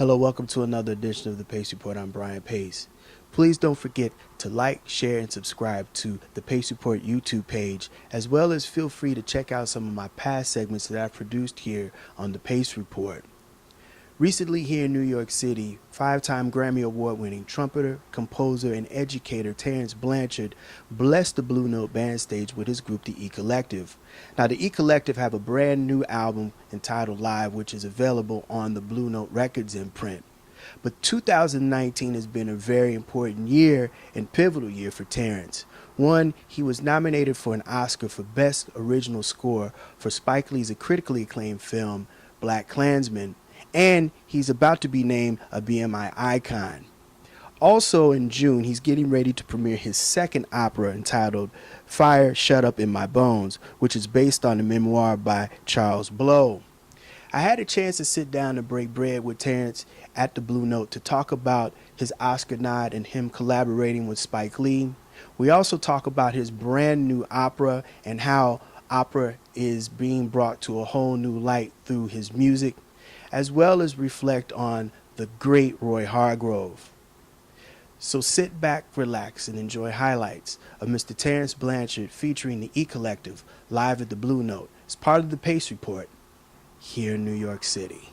Hello, welcome to another edition of the Pace Report. I'm Brian Pace. Please don't forget to like, share, and subscribe to the Pace Report YouTube page, as well as feel free to check out some of my past segments that I've produced here on the Pace Report. Recently here in New York City, 5-time Grammy Award-winning trumpeter, composer, and educator Terence Blanchard blessed the Blue Note band stage with his group, the E-Collective. Now, the E-Collective have a brand new album entitled Live, which is available on the Blue Note Records imprint. But 2019 has been a very important year and pivotal year for Terence. One, he was nominated for an Oscar for Best Original Score for Spike Lee's critically acclaimed film, BlacKkKlansman, and he's about to be named a BMI Icon. Also in June, he's getting ready to premiere his second opera entitled Fire Shut Up in My Bones, which is based on a memoir by Charles Blow. I had a chance to sit down and break bread with Terence at the Blue Note to talk about his Oscar nod and him collaborating with Spike Lee. We also talk about his brand new opera and how opera is being brought to a whole new light through his music, as well as reflect on the great Roy Hargrove. So sit back, relax, and enjoy highlights of Mr. Terence Blanchard featuring the E-Collective live at the Blue Note as part of the Pace Report here in New York City.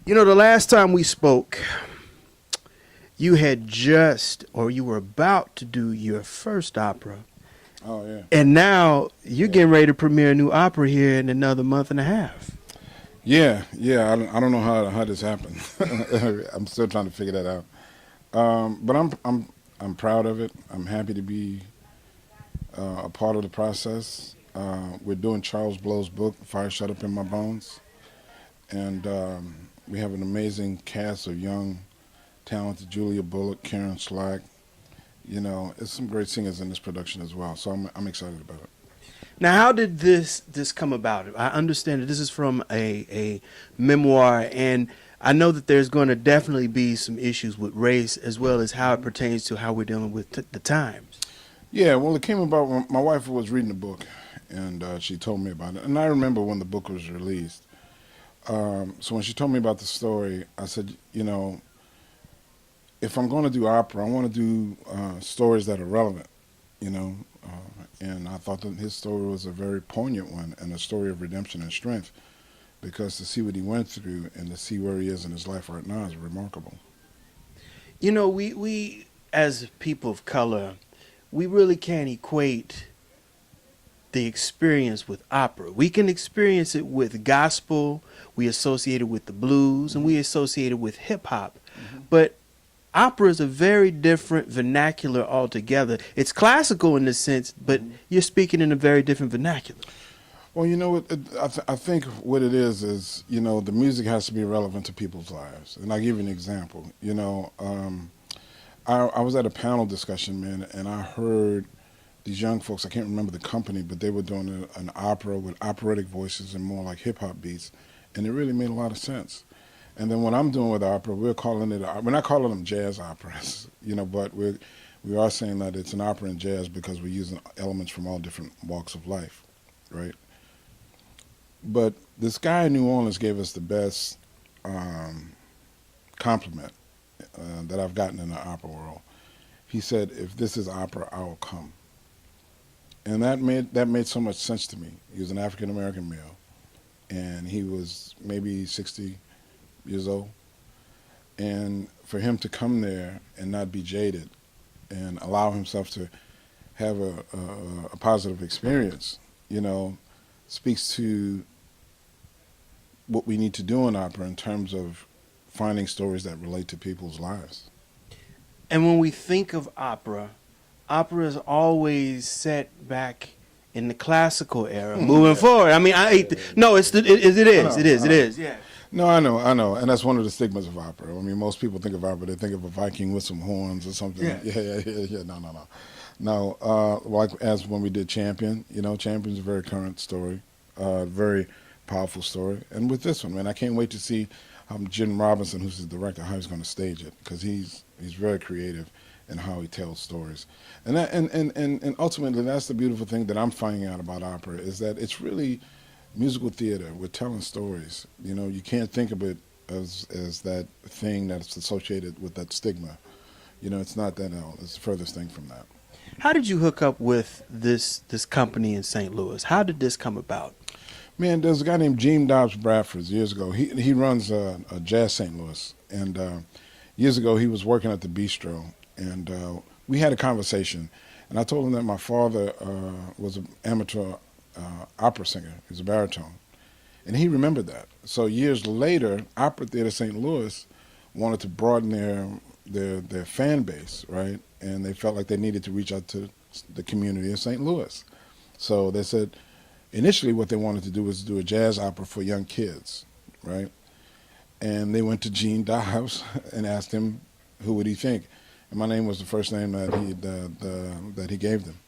You know, the last time we spoke, you had just, or you were about to do your first opera Oh yeah. And now you're getting ready to premiere a new opera here in another month and a half. Yeah. I don't know how this happened. I'm still trying to figure that out. But I'm proud of it. I'm happy to be a part of the process. We're doing Charles Blow's book, Fire Shut Up in My Bones, and we have an amazing cast of young, talented Julia Bullock, Karen Slack. It's some great singers in this production as well. So I'm excited about it. Now, how did this come about? I understand that this is from a memoir, and I know that there's going to definitely be some issues with race as well as how it pertains to how we're dealing with the times. Yeah, well, it came about when my wife was reading the book, and she told me about it. And I remember when the book was released. So when she told me about the story, I said, if I'm going to do opera, I want to do stories that are relevant, and I thought that his story was a very poignant one and a story of redemption and strength, because to see what he went through and to see where he is in his life right now is remarkable. We as people of color, we really can't equate the experience with opera. We can experience it with gospel, we associate it with the blues, and we associate it with hip-hop. But opera is a very different vernacular altogether. It's classical in the sense, but you're speaking in a very different vernacular. Well, I think what it is, the music has to be relevant to people's lives. And I'll give you an example. I was at a panel discussion, man, and I heard these young folks, I can't remember the company, but they were doing an opera with operatic voices and more like hip-hop beats, and it really made a lot of sense. And then what I'm doing with opera, we're not calling them jazz operas, but we are saying that it's an opera in jazz because we're using elements from all different walks of life, right? But this guy in New Orleans gave us the best compliment that I've gotten in the opera world. He said, "If this is opera, I will come." And that made so much sense to me. He was an African American male, and he was maybe 60 years old. And for him to come there and not be jaded and allow himself to have a positive experience, speaks to what we need to do in opera in terms of finding stories that relate to people's lives. And when we think of opera is always set back in the classical era, moving forward. I mean, it is. Yeah. No, I know, and that's one of the stigmas of opera. I mean, most people think of opera, they think of a Viking with some horns or something. Yeah. No. Like as when we did Champion, Champion's a very current story, very powerful story. And with this one, man, I can't wait to see Jim Robinson, who's the director, how he's going to stage it, because he's very creative in how he tells stories. And ultimately, that's the beautiful thing that I'm finding out about opera, is that it's really musical theater. We're telling stories. You can't think of it as that thing that's associated with that stigma. It's not that at all. It's the furthest thing from that. How did you hook up with this company in St. Louis? How did this come about? Man, there's a guy named Gene Dobbs Bradford years ago. He runs a Jazz St. Louis, and years ago he was working at the Bistro, and we had a conversation, and I told him that my father was an amateur opera singer. He was a baritone, and he remembered that. So years later, Opera Theater St. Louis wanted to broaden their fan base, right? And they felt like they needed to reach out to the community of St. Louis. So they said, initially what they wanted to do was do a jazz opera for young kids, right? And they went to Gene Dobbs and asked him who would he think. And my name was the first name that he gave them.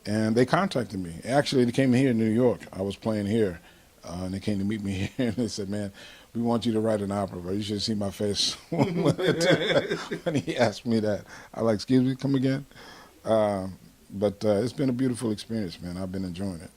And they contacted me. Actually, they came here in New York. I was playing here, and they came to meet me here. And they said, "Man, we want you to write an opera, but you should see my face when he asked me that." I like, "Excuse me, come again?" But it's been a beautiful experience, man. I've been enjoying it.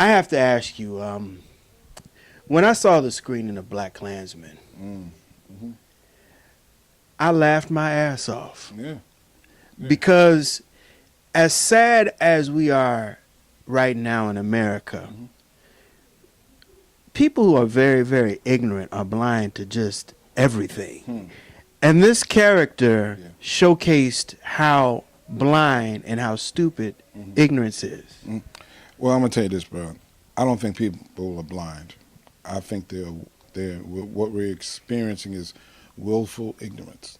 I have to ask you, when I saw the screening of Black Klansman, Mm-hmm. I laughed my ass off. Yeah. Because as sad as we are right now in America, Mm-hmm. people who are very, very ignorant are blind to just everything. Hmm. And this character Yeah. showcased how blind and how stupid Mm-hmm. ignorance is. Mm-hmm. Well, I'm gonna tell you this, bro. I don't think people are blind. I think they're what we're experiencing is willful ignorance.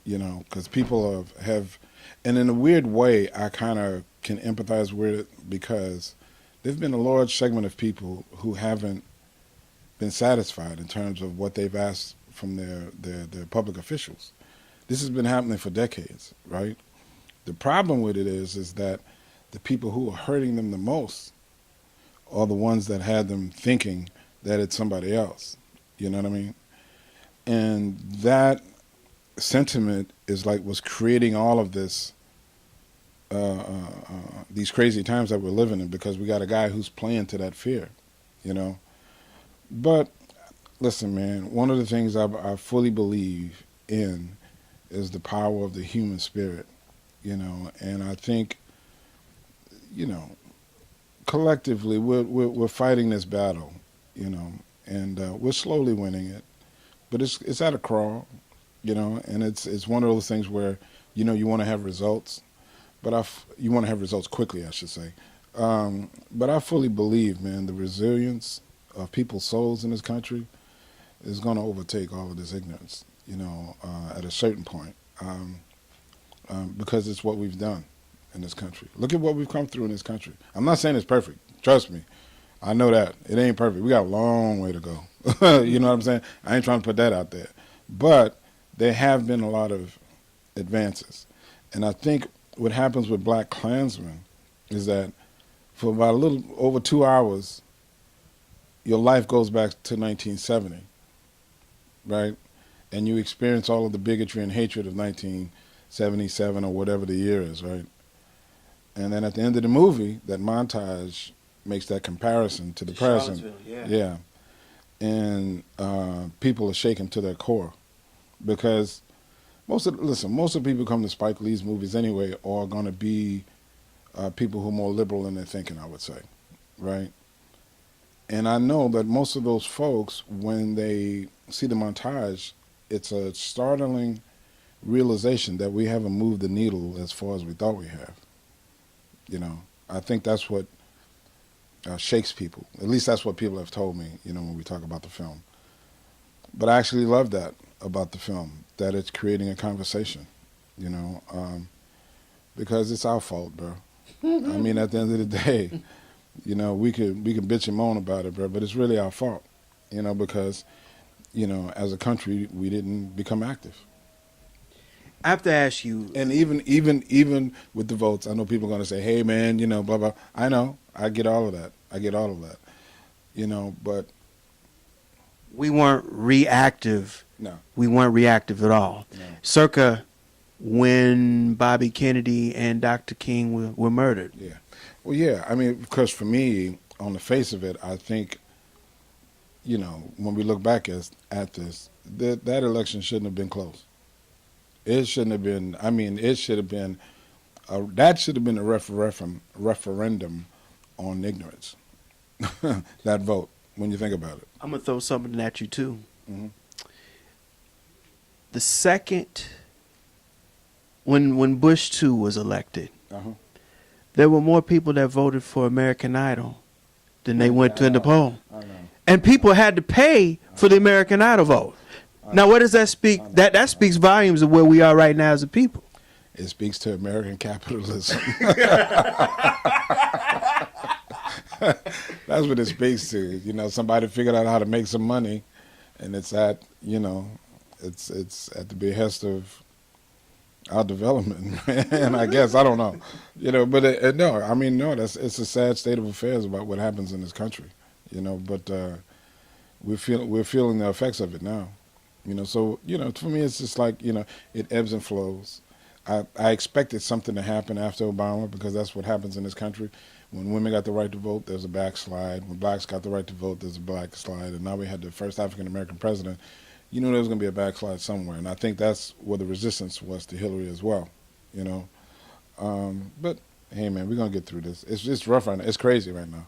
You know, because people have, and in a weird way, I kind of can empathize with it because there's been a large segment of people who haven't been satisfied in terms of what they've asked from their public officials. This has been happening for decades, right? The problem with it is that the people who are hurting them the most are the ones that had them thinking that it's somebody else. You know what I mean? And that sentiment is like what's creating all of this, these crazy times that we're living in, because we got a guy who's playing to that fear, you know. But listen, man, one of the things I fully believe in is the power of the human spirit, you know. And I think, you know, collectively we're fighting this battle, you know, and we're slowly winning it, but it's at a crawl. You know, and it's one of those things where, you know, you want to have results, but you want to have results quickly, I should say. But I fully believe, man, the resilience of people's souls in this country is going to overtake all of this ignorance, you know, at a certain point, because it's what we've done in this country. Look at what we've come through in this country. I'm not saying it's perfect. Trust me. I know that. It ain't perfect. We got a long way to go. You know what I'm saying? I ain't trying to put that out there. But there have been a lot of advances. And I think what happens with Black Klansmen is that for about a little over 2 hours, your life goes back to 1970, right? And you experience all of the bigotry and hatred of 1977 or whatever the year is, right? And then at the end of the movie, that montage makes that comparison to the present. Yeah. And people are shaken to their core. Because most of the people who come to Spike Lee's movies anyway are going to be people who are more liberal in their thinking, I would say, right? And I know that most of those folks, when they see the montage, it's a startling realization that we haven't moved the needle as far as we thought we have. You know, I think that's what shakes people. At least that's what people have told me, you know, when we talk about the film. But I actually love that about the film, that it's creating a conversation, you know, because it's our fault, bro. I mean, at the end of the day, you know, we can bitch and moan about it, bro, but it's really our fault, you know, because, you know, as a country, we didn't become active. I have to ask you, and even with the votes, I know people are going to say, "Hey, man, you know, blah blah." I know, I get all of that, you know, but we weren't reactive. No. We weren't reactive at all. No. Circa when Bobby Kennedy and Dr. King were murdered. Yeah. Well, yeah. I mean, because for me, on the face of it, I think, you know, when we look back at this, that election shouldn't have been close. It shouldn't have been. I mean, it should have been. That should have been a referendum on ignorance. That vote, when you think about it. I'm gonna throw something at you too. Mm-hmm. The second, when Bush 2 was elected, there were more people that voted for American Idol than they went to in the poll. And people had to pay for the American Idol vote. Now, what does that speak? That speaks volumes of where we are right now as a people. It speaks to American capitalism. That's what it speaks to. You know, somebody figured out how to make some money, and it's at, you know, it's at the behest of our development, and I guess, I don't know, you know, but no, I mean, no, it's a sad state of affairs about what happens in this country, you know, but we're feeling the effects of it now, you know, so, you know, for me, it's just like, you know, it ebbs and flows. I expected something to happen after Obama, because that's what happens in this country. When women got the right to vote, there's a backslide. When blacks got the right to vote, there's a backslide. And now we had the first African American president. You knew there was going to be a backslide somewhere. And I think that's where the resistance was to Hillary as well, you know. But hey, man, we're going to get through this. It's just rough right now. It's crazy right now.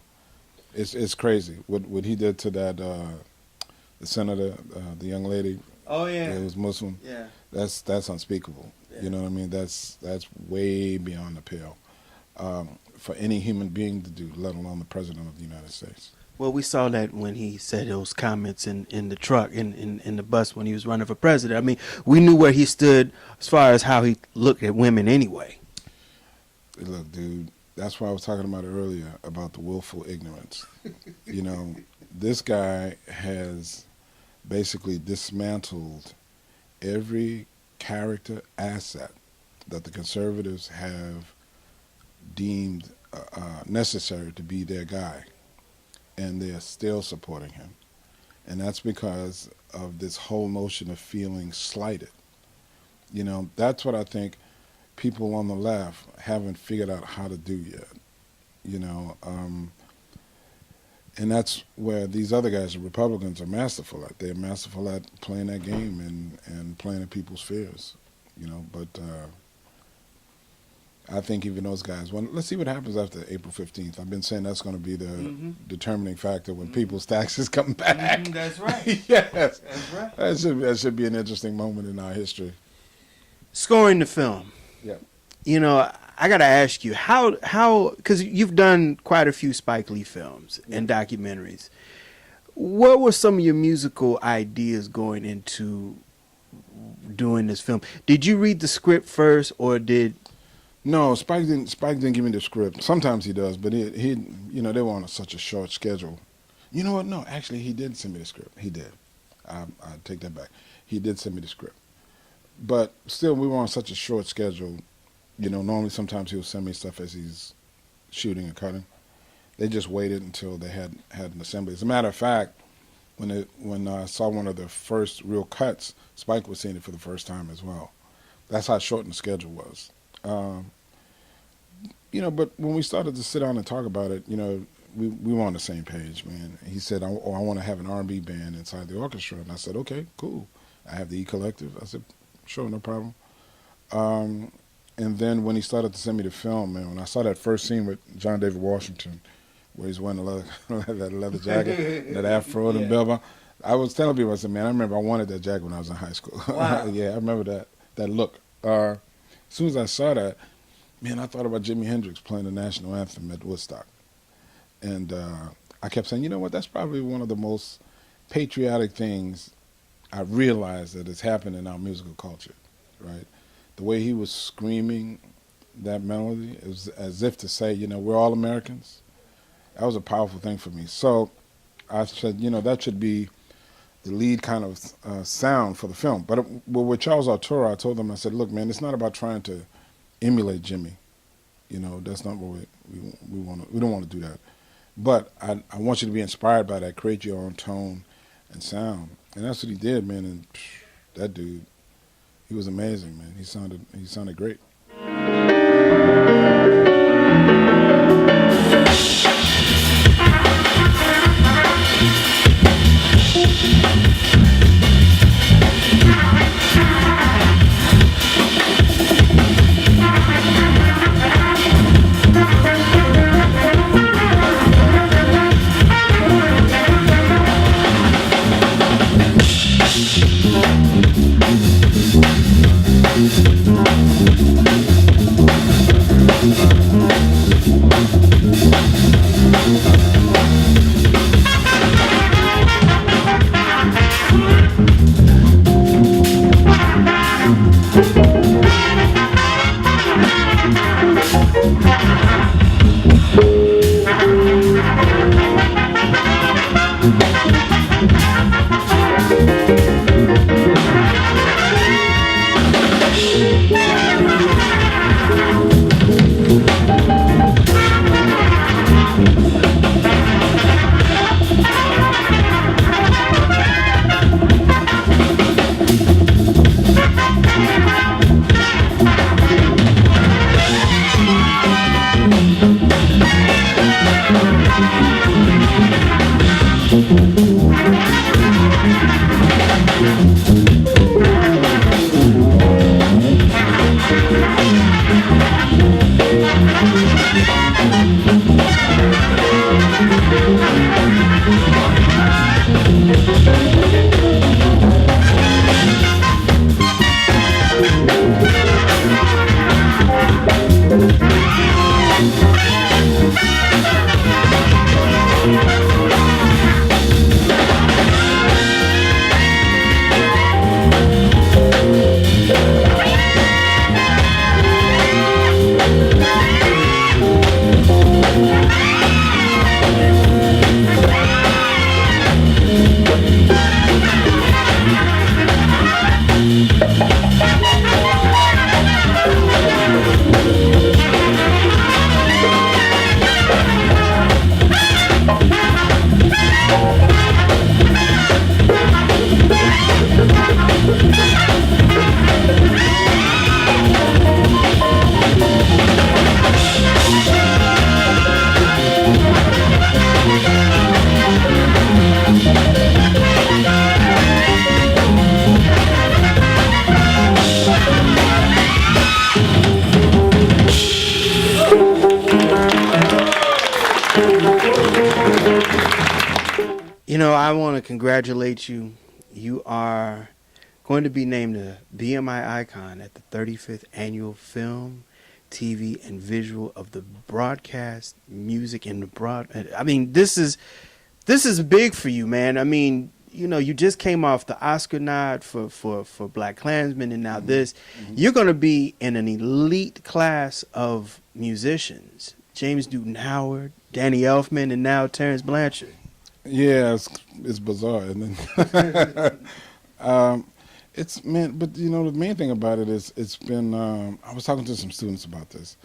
It's crazy what he did to that the senator, the young lady. Oh yeah. Who was Muslim. Yeah. That's unspeakable. Yeah. You know what I mean? That's way beyond the pale for any human being to do, let alone the president of the United States. Well, we saw that when he said those comments in the truck, in the bus when he was running for president. I mean, we knew where he stood as far as how he looked at women anyway. Look, dude, that's why I was talking about it earlier, about the willful ignorance. You know, this guy has basically dismantled every character asset that the conservatives have deemed necessary to be their guy, and they're still supporting him. And that's because of this whole notion of feeling slighted. You know, that's what I think people on the left haven't figured out how to do yet. You know, and that's where these other guys, the Republicans, are masterful at. They're masterful at playing that game and playing at people's fears. You know, but I think even those guys, let's see what happens after April 15th. I've been saying that's going to be the determining factor when people's taxes come back. That's right. Yes. That's right. That should be an interesting moment in our history. Scoring the film. Yeah. You know, I got to ask you, how, because you've done quite a few Spike Lee films and documentaries. What were some of your musical ideas going into doing this film? Did you read the script first, or did... No, Spike didn't give me the script. Sometimes he does, but he you know, they were on such a short schedule. You know what? No, actually, he did send me the script. He did. I take that back. He did send me the script. But still, we were on such a short schedule. You know, normally sometimes he'll send me stuff as he's shooting and cutting. They just waited until they had an assembly. As a matter of fact, when I saw one of the first real cuts, Spike was seeing it for the first time as well. That's how short the schedule was. You know, but when we started to sit down and talk about it, you know, we were on the same page, man. He said, I want to have an R&B band inside the orchestra. And I said, okay, cool. I have the E Collective. I said, sure, no problem. And then when he started to send me the film, man, when I saw that first scene with John David Washington, where he's wearing that leather jacket, that afro and bell bottom, I was telling people, I said, man, I remember I wanted that jacket when I was in high school. Wow. Yeah, I remember that look. As soon as I saw that, man, I thought about Jimi Hendrix playing the national anthem at Woodstock. And I kept saying, you know what, that's probably one of the most patriotic things I realized that has happened in our musical culture, right? The way he was screaming that melody, it was as if to say, you know, we're all Americans. That was a powerful thing for me. So I said, you know, that should be the lead kind of sound for the film. But with Charles Arturo, I told him, I said, look, man, it's not about trying to emulate Jimmy. You know, that's not what we don't want to do that. But I want you to be inspired by that, create your own tone and sound. And that's what he did, man. And that dude, he was amazing, man. He sounded great. I want to congratulate you. You are going to be named a BMI Icon at the 35th Annual Film, TV, and Visual of the Broadcast, Music, and the Broad. I mean, this is big for you, man. I mean, you just came off the Oscar nod for Black Klansman, and now this. You're going to be in an elite class of musicians. James Newton Howard, Danny Elfman, and now Terence Blanchard. Yeah, it's bizarre, isn't it? It's man, but the main thing about it is it's been. I was talking to some students about this.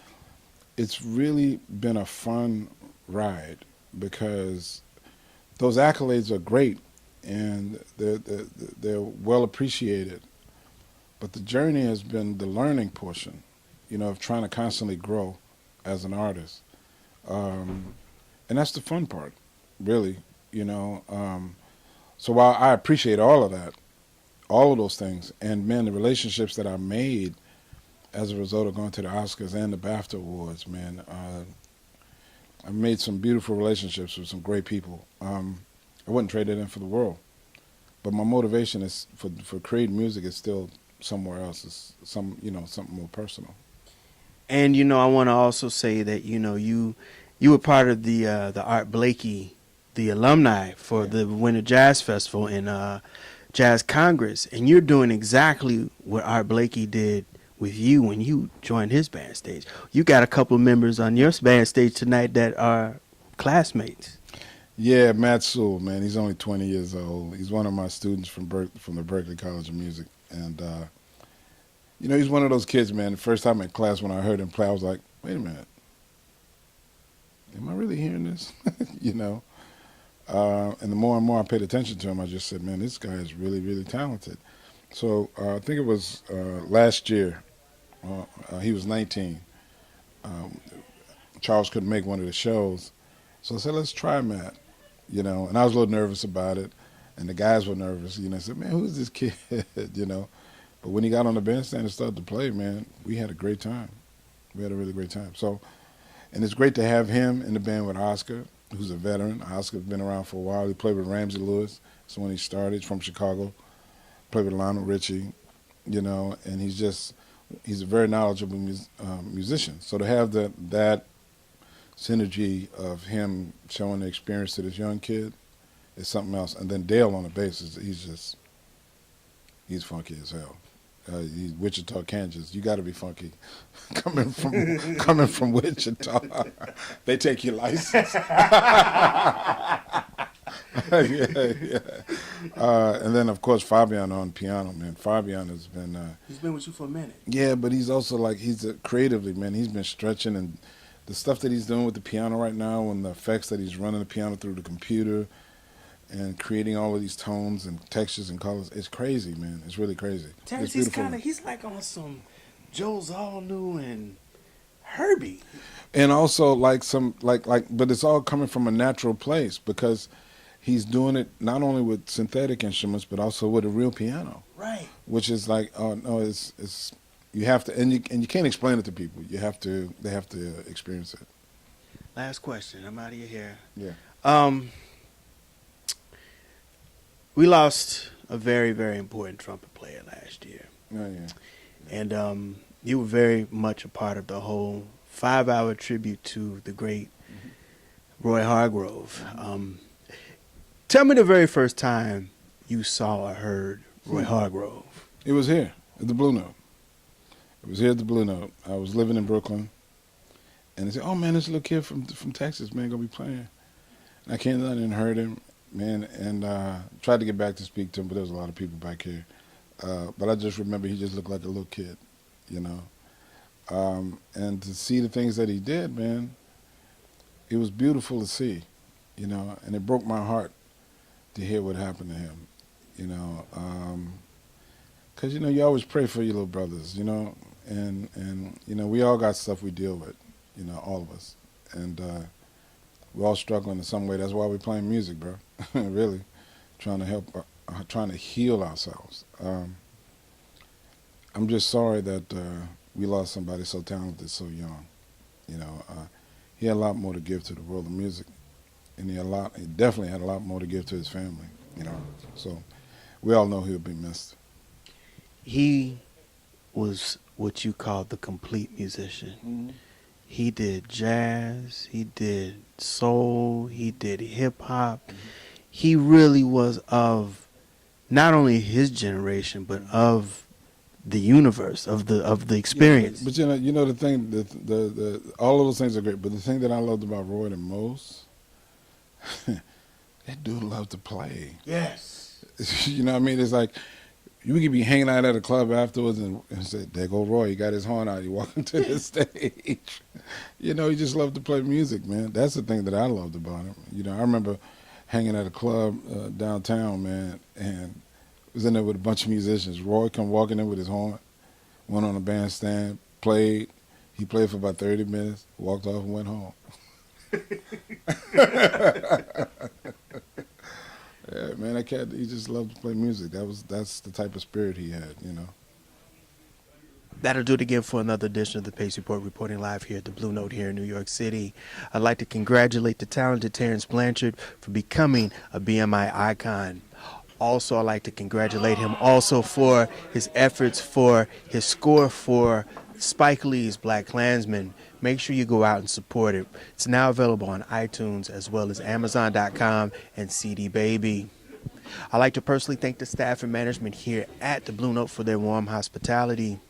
It's really been a fun ride because those accolades are great and they're well appreciated. But the journey has been the learning portion, of trying to constantly grow as an artist, and that's the fun part, really. So while I appreciate all of that, all of those things, and man, the relationships that I made as a result of going to the Oscars and the BAFTA Awards, man, I made some beautiful relationships with some great people. I wouldn't trade it in for the world. But my motivation is for creating music is still somewhere else. It's something more personal. And I want to also say that you were part of the Art Blakey, the alumni for the Winter Jazz Festival and Jazz Congress, and you're doing exactly what Art Blakey did with you when you joined his band stage. You got a couple of members on your band stage tonight that are classmates. Yeah, Matt Sewell, man, he's only 20 years old. He's one of my students from the Berklee College of Music, and he's one of those kids, man. The first time in class when I heard him play, I was like, wait a minute, am I really hearing this? And the more and more I paid attention to him, I just said, man, this guy is really, really talented. So I think it was last year. He was 19. Charles couldn't make one of the shows. So I said, let's try Matt, and I was a little nervous about it. And the guys were nervous, I said, man, who's this kid, But when he got on the bandstand and started to play, man, we had a great time. We had a really great time. So, and it's great to have him in the band with Oscar, who's a veteran. Oscar's been around for a while. He played with Ramsey Lewis. That's when he started. He's from Chicago. Played with Lionel Richie, and he's a very knowledgeable musician. So to have that synergy of him showing the experience to this young kid is something else. And then Dale on the bass, he's funky as hell. He's Wichita, Kansas. You got to be funky coming from Wichita. They take your license. yeah. And then of course Fabian on piano, man. Fabian has been. He's been with you for a minute. Yeah, but he's also creatively, man. He's been stretching, and the stuff that he's doing with the piano right now, and the effects that he's running the piano through the computer, and creating all of these tones and textures and colors, it's crazy, man. It's really crazy. Terrence, he's like on some Joe Zawinul and Herbie. And also but it's all coming from a natural place because he's doing it not only with synthetic instruments but also with a real piano. Right. Which is like, oh no, it's you have to, and you can't explain it to people. They have to experience it. Last question. I'm out of your hair. Yeah. We lost a very, very important trumpet player last year. Oh, yeah. And you were very much a part of the whole 5-hour tribute to the great Roy Hargrove. Tell me the very first time you saw or heard Roy Hargrove. It was here at the Blue Note. It was here at the Blue Note. I was living in Brooklyn, and they said, "Oh man, this little kid from Texas, man, gonna be playing." And I came down and heard him, man, and tried to get back to speak to him, but there was a lot of people back here. But I just remember he just looked like a little kid, and to see the things that he did, man, it was beautiful to see, and it broke my heart to hear what happened to him, because you always pray for your little brothers, and we all got stuff we deal with, all of us, and we're all struggling in some way. That's why we're playing music, bro. Really, trying to help, trying to heal ourselves. I'm just sorry that we lost somebody so talented so young. He had a lot more to give to the world of music, and he definitely had a lot more to give to his family, you know. So we all know he'll be missed. He was what you call the complete musician. Mm-hmm. He did jazz, he did soul, he did hip hop. Mm-hmm. He really was of not only his generation, but of the universe, of the experience. Yeah, but you know the thing, the all of those things are great. But the thing that I loved about Roy the most, that dude loved to play. Yes. You know what I mean? It's like you could be hanging out at a club afterwards and say, "There go Roy, he got his horn out, he walking to the stage." You know, he just loved to play music, man. That's the thing that I loved about him. You know, I remember hanging at a club downtown, man, and was in there with a bunch of musicians. Roy come walking in with his horn, went on a bandstand, played. He played for about 30 minutes, walked off and went home. Yeah, man, that cat, he just loved to play music. That's the type of spirit he had, you know. That'll do it again for another edition of the Pace Report, reporting live here at the Blue Note here in New York City. I'd like to congratulate the talented Terence Blanchard for becoming a BMI Icon. Also, I'd like to congratulate him also for his efforts for his score for Spike Lee's Black Klansman. Make sure you go out and support it. It's now available on iTunes as well as Amazon.com and CD Baby. I'd like to personally thank the staff and management here at the Blue Note for their warm hospitality.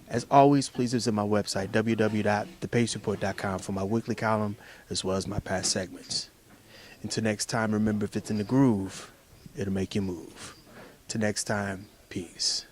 As always, please visit my website, www.thepacereport.com, for my weekly column as well as my past segments. Until next time, remember, if it's in the groove, it'll make you move. Till next time, peace.